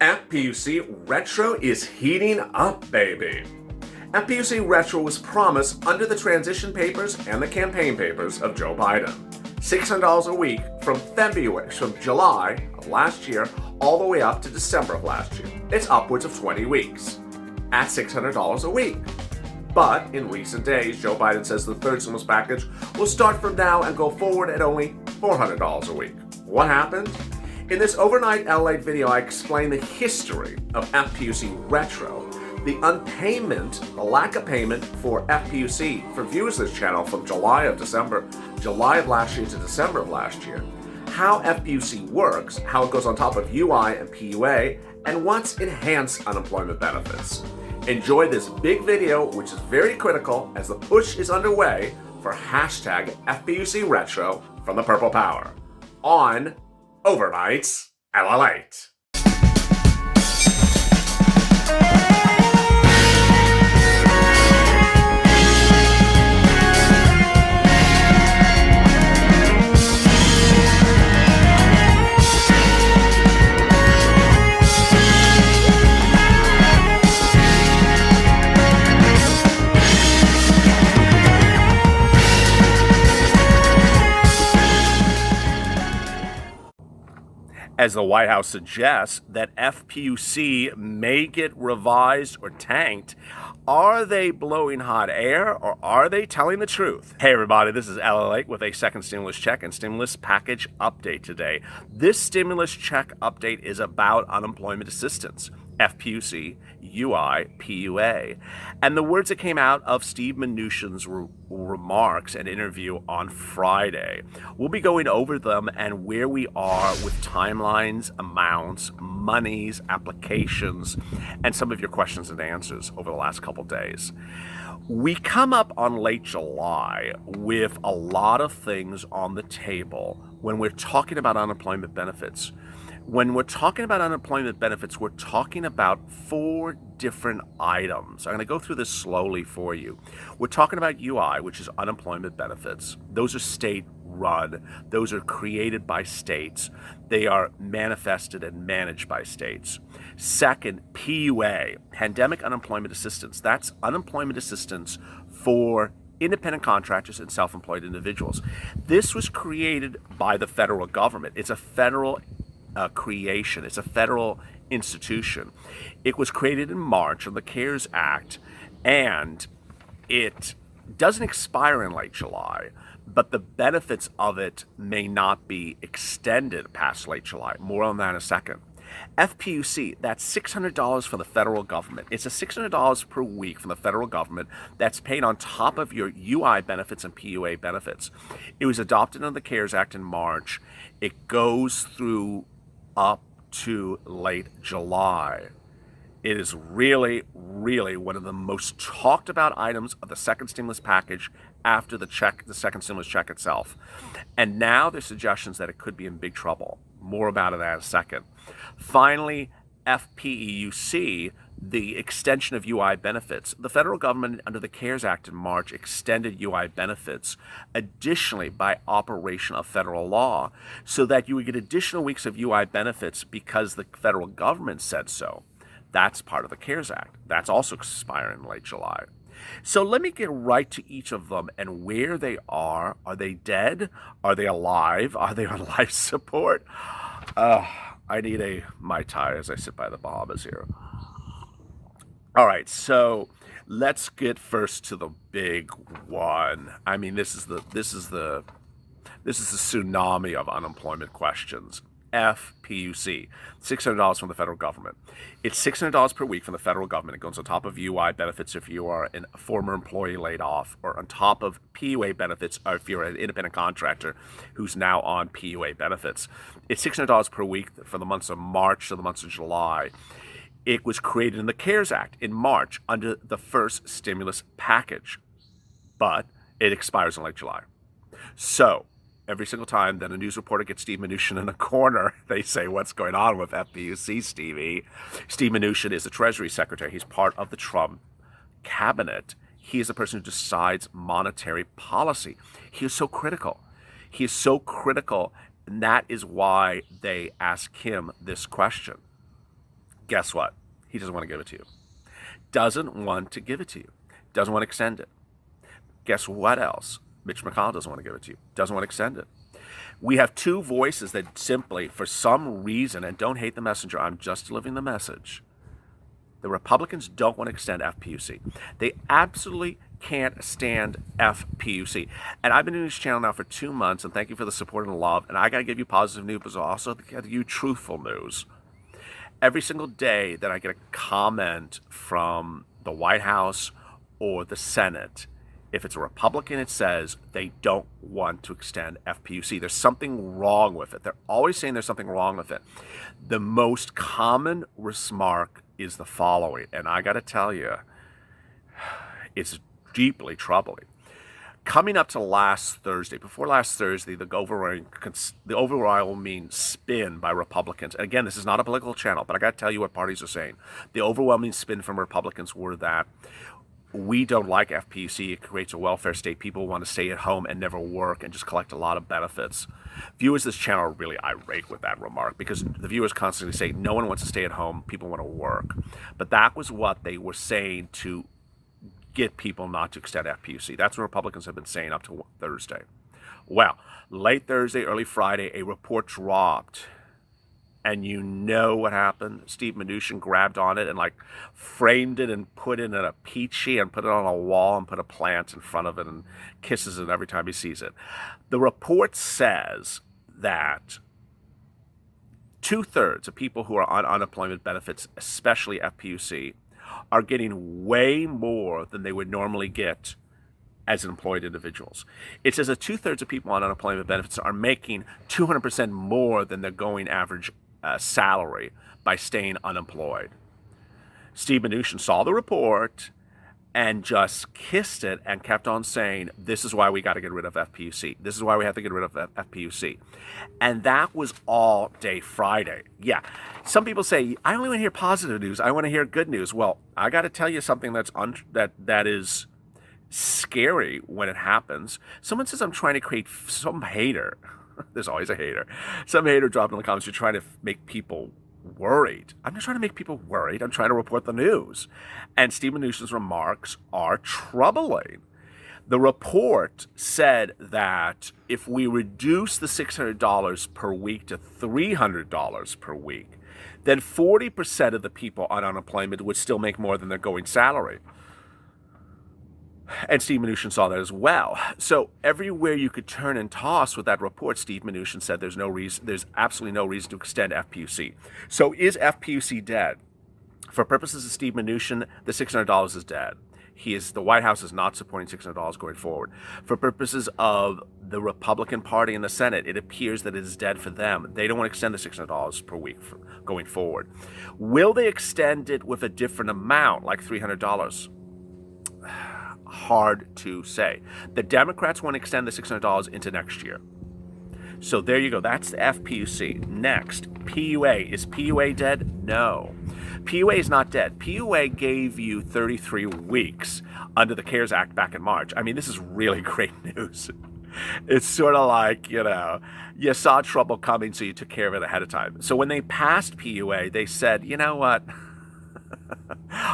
FPUC Retro is heating up, baby. FPUC Retro was promised under the transition papers and the campaign papers of Joe Biden. $600 a week from July of last year all the way up to December of last year. It's upwards of 20 weeks at $600 a week. But in recent days, Joe Biden says the third stimulus package will start from now and go forward at only $400 a week. What happened? In this overnight LA video, I explain the history of FPUC Retro, the unpayment, the lack of payment for FPUC for viewers of this channel from July of last year to December of last year, how FPUC works, how it goes on top of UI and PUA, and what's enhanced unemployment benefits. Enjoy this big video, which is very critical as the push is underway for hashtag FPUC Retro from the Purple Power on Overnights LALATE. As the White House suggests that FPUC may get revised or tanked, are they blowing hot air or are they telling the truth? Hey everybody, this is LALATE with a second stimulus check and stimulus package update today. This stimulus check update is about unemployment assistance, FPUC, UI, PUA, and the words that came out of Steve Mnuchin's remarks and interview on Friday. We'll be going over them and where we are with timelines, amounts, monies, applications, and some of your questions and answers over the last couple days. We come up on late July with a lot of things on the table when we're talking about unemployment benefits. When we're talking about unemployment benefits, we're talking about 4 different items. I'm going to go through this slowly for you. We're talking about UI, which is unemployment benefits. Those are state-run. Those are created by states. They are manifested and managed by states. Second, PUA, Pandemic Unemployment Assistance. That's unemployment assistance for independent contractors and self-employed individuals. This was created by the federal government. It's a federal creation. It's a federal institution. It was created in March of the CARES Act, and it doesn't expire in late July, but the benefits of it may not be extended past late July. More on that in a second. FPUC, that's $600 from the federal government. It's a $600 per week from the federal government that's paid on top of your UI benefits and PUA benefits. It was adopted under the CARES Act in March. It goes through up to late July. It is really, really one of the most talked about items of the second stimulus package after the second stimulus check itself. And now there's suggestions that it could be in big trouble. More about it in a second. Finally, FPEUC, the extension of UI benefits. The federal government, under the CARES Act in March, extended UI benefits additionally by operation of federal law so that you would get additional weeks of UI benefits because the federal government said so. That's part of the CARES Act. That's also expiring in late July. So let me get right to each of them and where they are. Are they dead? Are they alive? Are they on life support? I need a Mai Tai as I sit by the Bahamas here. All right, so let's get first to the big one. I mean, this is the tsunami of unemployment questions. FPUC, $600 from the federal government. It's $600 per week from the federal government. It goes on top of UI benefits if you are a former employee laid off, or on top of PUA benefits if you're an independent contractor who's now on PUA benefits. It's $600 per week from the months of March to the months of July. It was created in the CARES Act in March under the first stimulus package, but it expires in late July. So every single time that a news reporter gets Steve Mnuchin in a corner, they say, what's going on with FPUC, Stevie? Steve Mnuchin is the Treasury Secretary. He's part of the Trump cabinet. He is the person who decides monetary policy. He is so critical. He is so critical, and that is why they ask him this question. Guess what? He doesn't want to give it to you. Doesn't want to give it to you. Doesn't want to extend it. Guess what else? Mitch McConnell doesn't want to give it to you. Doesn't want to extend it. We have two voices that simply, for some reason, and don't hate the messenger, I'm just delivering the message. The Republicans don't want to extend FPUC. They absolutely can't stand FPUC. And I've been doing this channel now for 2 months, and thank you for the support and the love. And I got to give you positive news, but also got to give you truthful news. Every single day that I get a comment from the White House or the Senate, if it's a Republican, it says they don't want to extend FPUC. There's something wrong with it. They're always saying there's something wrong with it. The most common remark is the following, and I got to tell you, it's deeply troubling. Coming up to last Thursday, before last Thursday, the overwhelming spin by Republicans, and again, this is not a political channel, but I got to tell you what parties are saying. The overwhelming spin from Republicans were that we don't like FPUC. It creates a welfare state. People want to stay at home and never work and just collect a lot of benefits. Viewers of this channel are really irate with that remark because the viewers constantly say no one wants to stay at home. People want to work. But that was what they were saying to get people not to extend FPUC. That's what Republicans have been saying up to Thursday. Well, late Thursday, early Friday, a report dropped. And you know what happened? Steve Mnuchin grabbed on it and framed it and put it in a peachy and put it on a wall and put a plant in front of it and kisses it every time he sees it. The report says that 2/3 of people who are on unemployment benefits, especially FPUC, are getting way more than they would normally get as employed individuals. It says that 2/3 of people on unemployment benefits are making 200% more than their going average salary by staying unemployed. Steve Mnuchin saw the report and just kissed it and kept on saying, this is why we got to get rid of FPUC. This is why we have to get rid of FPUC. And that was all day Friday. Yeah, some people say, I only want to hear positive news. I want to hear good news. Well, I got to tell you something that is scary when it happens. Someone says I'm trying to create some hater. There's always a hater. Some hater dropped in the comments, you're trying to make people worried. I'm not trying to make people worried. I'm trying to report the news. And Steve Mnuchin's remarks are troubling. The report said that if we reduce the $600 per week to $300 per week, then 40% of the people on unemployment would still make more than their going salary. And Steve Mnuchin saw that as well. So everywhere you could turn and toss with that report, Steve Mnuchin said there's absolutely no reason to extend FPUC. So is FPUC dead? For purposes of Steve Mnuchin, the $600 is dead. The White House is not supporting $600 going forward. For purposes of the Republican Party in the Senate, it appears that it is dead for them. They don't want to extend the $600 per week going forward. Will they extend it with a different amount, like $300? Hard to say. The Democrats want to extend the $600 into next year. So there you go. That's the FPUC. Next, PUA. Is PUA dead? No. PUA is not dead. PUA gave you 33 weeks under the CARES Act back in March. I mean, this is really great news. It's sort of like, you saw trouble coming, so you took care of it ahead of time. So when they passed PUA, they said, you know what?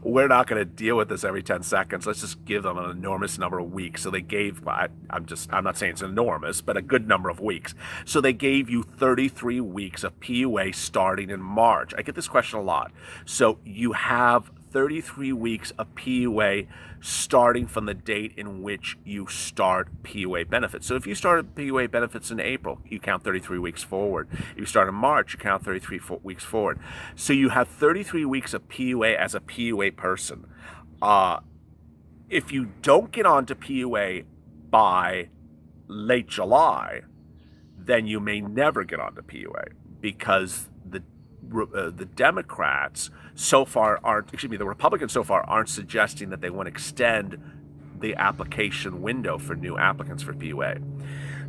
We're not going to deal with this every 10 seconds. Let's just give them an enormous number of weeks. So they gave, I'm not saying it's enormous, but a good number of weeks. So they gave you 33 weeks of PUA starting in March. I get this question a lot. So you have 33 weeks of PUA starting from the date in which you start PUA benefits. So if you started PUA benefits in April, you count 33 weeks forward. If you start in March, you count 33 weeks forward. So you have 33 weeks of PUA as a PUA person. If you don't get onto PUA by late July, then you may never get onto PUA because the Democrats the Republicans so far aren't suggesting that they want to extend the application window for new applicants for PUA.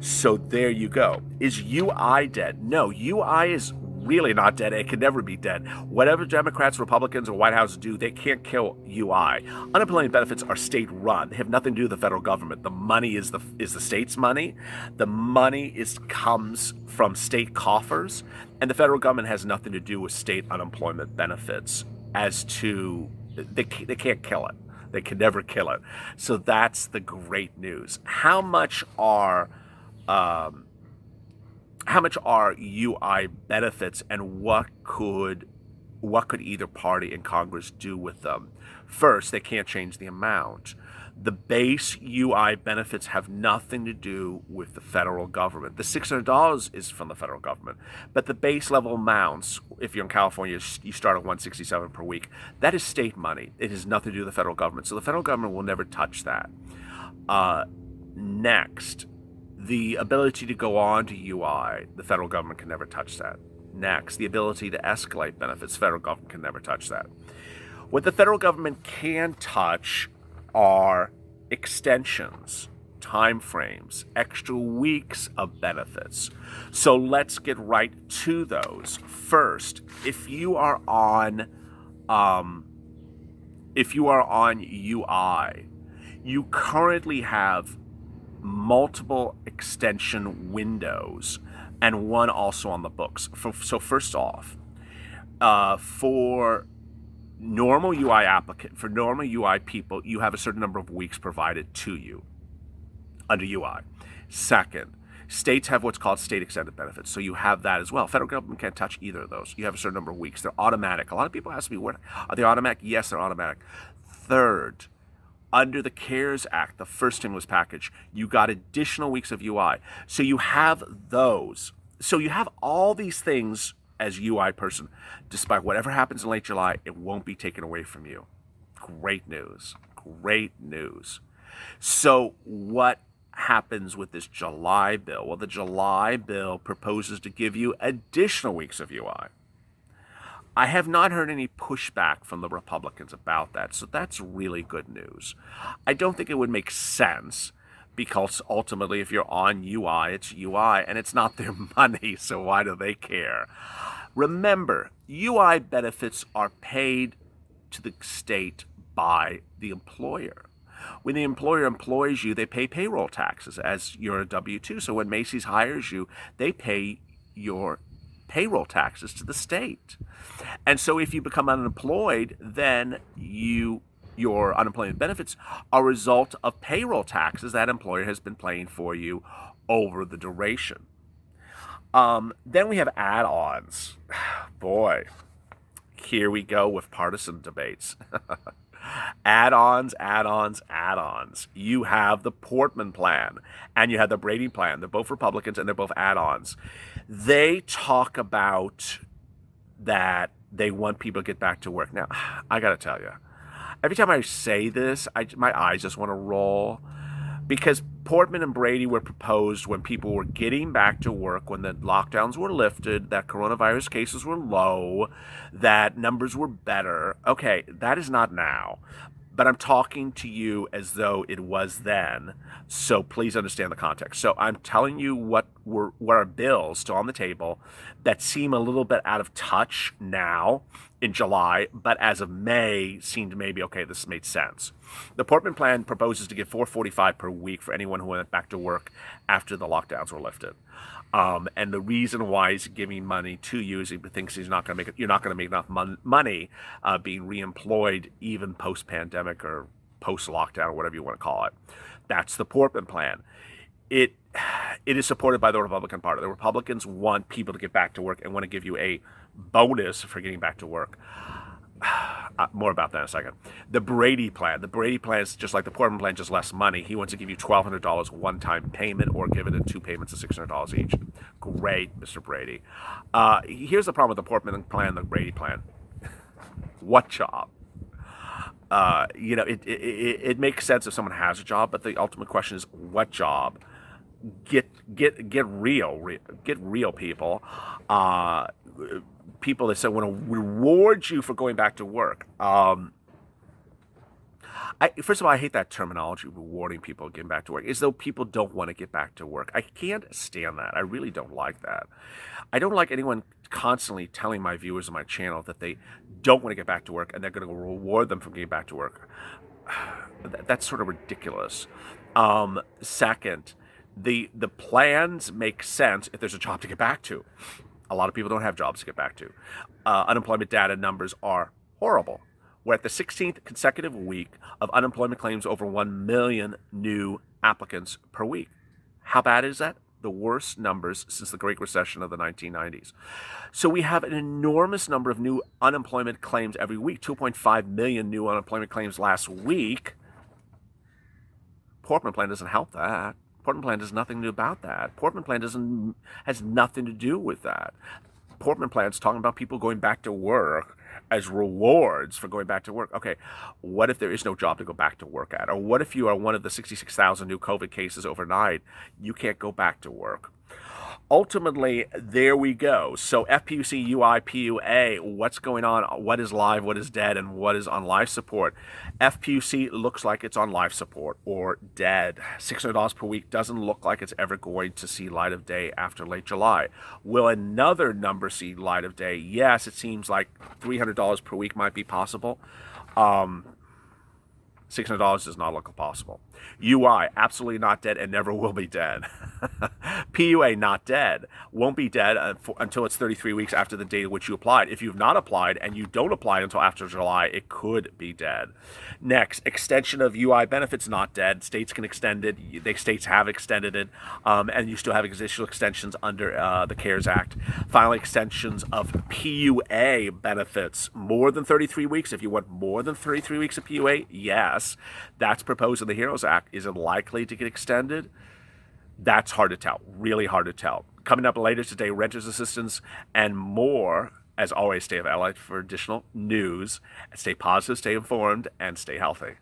So there you go. Is UI dead? No, UI is really not dead. It can never be dead. Whatever Democrats, Republicans, or White House do, they can't kill UI. Unemployment benefits are state-run. They have nothing to do with the federal government. The money is the state's money. The money comes from state coffers, and the federal government has nothing to do with state unemployment benefits. As to they can't kill it. They can never kill it. So that's the great news. How much are UI benefits, and what could either party in Congress do with them? First, they can't change the amount. The base UI benefits have nothing to do with the federal government. The $600 is from the federal government, but the base level amounts, if you're in California, you start at $167 per week. That is state money. It has nothing to do with the federal government. So the federal government will never touch that. Next, the ability to go on to UI, the federal government can never touch that. Next, the ability to escalate benefits, federal government can never touch that. What the federal government can touch are extensions, time frames, extra weeks of benefits. So let's get right to those. First, if you are on UI, you currently have multiple extension windows, and one also on the books. So first off, for normal UI people, you have a certain number of weeks provided to you under UI. Second, states have what's called state extended benefits, so you have that as well. Federal government can't touch either of those. You have a certain number of weeks. They're automatic. A lot of people ask me, are they automatic? Yes, they're automatic. Third, under the CARES Act, the first stimulus package, you got additional weeks of UI. So you have those. So you have all these things as UI person. Despite whatever happens in late July, it won't be taken away from you. Great news. Great news. So what happens with this July bill? Well, the July bill proposes to give you additional weeks of UI. I have not heard any pushback from the Republicans about that, so that's really good news. I don't think it would make sense, because ultimately if you're on UI, it's UI, and it's not their money, so why do they care? Remember, UI benefits are paid to the state by the employer. When the employer employs you, they pay payroll taxes as you're a W-2. So when Macy's hires you, they pay your payroll taxes to the state. And so if you become unemployed, then your unemployment benefits are a result of payroll taxes that employer has been paying for you over the duration. Then we have add-ons. Boy, here we go with partisan debates. Add-ons. You have the Portman plan and you have the Brady plan. They're both Republicans and they're both add-ons. They talk about that they want people to get back to work. Now, I got to tell you, every time I say this, my eyes just want to roll, because Portman and Brady were proposed when people were getting back to work, when the lockdowns were lifted, that coronavirus cases were low, that numbers were better. Okay, that is not now. But I'm talking to you as though it was then, so please understand the context. So I'm telling you what are bills still on the table that seem a little bit out of touch now in July, but as of May seemed maybe, okay, this made sense. The Portman plan proposes to give $445 per week for anyone who went back to work after the lockdowns were lifted. And the reason why he's giving money to you is he thinks you're not going to make enough money being reemployed even post-pandemic or post-lockdown or whatever you want to call it. That's the Portman plan. It is supported by the Republican Party. The Republicans want people to get back to work and want to give you a bonus for getting back to work. More about that in a second. The Brady plan. The Brady plan is just like the Portman plan, just less money. He wants to give you $1,200 one-time payment or give it in two payments of $600 each. Great, Mr. Brady. Here's the problem with the Portman plan, the Brady plan. What job? It makes sense if someone has a job, but the ultimate question is what job? Get real, people. People that say want to reward you for going back to work. First of all, I hate that terminology, rewarding people getting back to work, as though people don't want to get back to work. I can't stand that. I really don't like that. I don't like anyone constantly telling my viewers on my channel that they don't want to get back to work and they're going to reward them from getting back to work. That's sort of ridiculous. Second, the plans make sense if there's a job to get back to. A lot of people don't have jobs to get back to. Unemployment data numbers are horrible. We're at the 16th consecutive week of unemployment claims over 1 million new applicants per week. How bad is that? The worst numbers since the Great Recession of the 1990s. So we have an enormous number of new unemployment claims every week, 2.5 million new unemployment claims last week. Portman Plan doesn't help that. Portman Plan does nothing to do about that. Portman Plan has nothing to do with that. Portman Plan's talking about people going back to work as rewards for going back to work. Okay, what if there is no job to go back to work at? Or what if you are one of the 66,000 new COVID cases overnight? You can't go back to work. Ultimately, there we go. So FPUC, UI, PUA, what's going on? What is live, what is dead, and what is on life support? FPUC looks like it's on life support or dead. $600 per week doesn't look like it's ever going to see light of day after late July. Will another number see light of day? Yes, it seems like $300 per week might be possible. $600 does not look possible. UI, absolutely not dead and never will be dead. PUA, not dead. Won't be dead until it's 33 weeks after the date at which you applied. If you've not applied and you don't apply until after July, it could be dead. Next, extension of UI benefits, not dead. States can extend it. States have extended it. And you still have additional extensions under the CARES Act. Finally, extensions of PUA benefits. More than 33 weeks. If you want more than 33 weeks of PUA, yes. That's proposed in the HEROES Act. Is it likely to get extended? That's hard to tell. Really hard to tell. Coming up later today, renters assistance and more. As always, stay available for additional news. Stay positive, stay informed, and stay healthy.